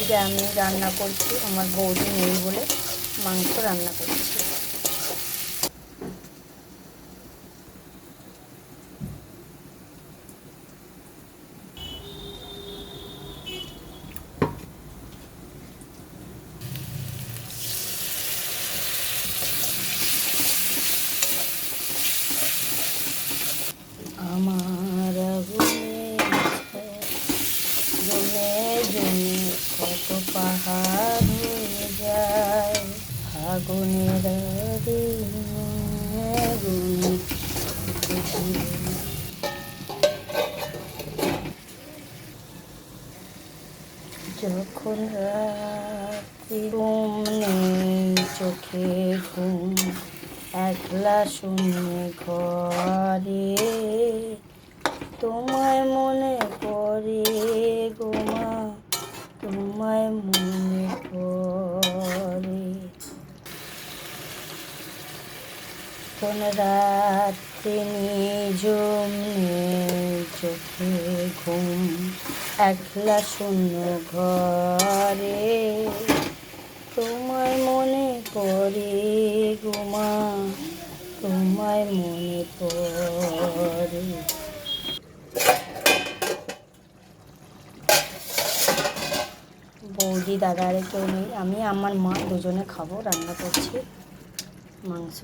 আজকে আমি রান্না করছি, আমার বৌদি নেই বলে মাংস রান্না করছি। আমার জমে জমে কত পাহাড় হয়ে যায়, আগুনের যখন রাত্রি ঘুম নেই চোখে ঘুম, একলা শূন্য ঘরে তোমায় মনে পড়ে গো মা, তোমায় মনে পড়ে। কোন রাত্রি নিঝুম নেই চোখে ঘুম, একলা শূন্য ঘরে তোমায় মনে পড়ে গো মা, তোমায় মনে পড়ে। বৌদি দাদার কেউ নেই, আমি আমার মা দুজনে খাবো। রান্না করছি মাংস।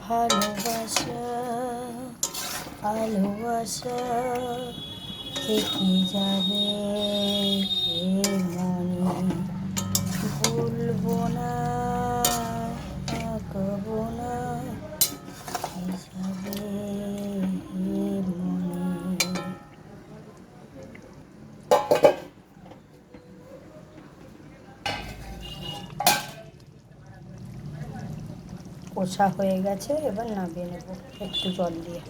ভালোবাসা ভালোবাসা থেকে যাবে মনে, ভুলবো না আঁকবো না যাবে মনে। কষা হয়ে গেছে, এবার নামিয়ে নেব একটু জল দিয়ে।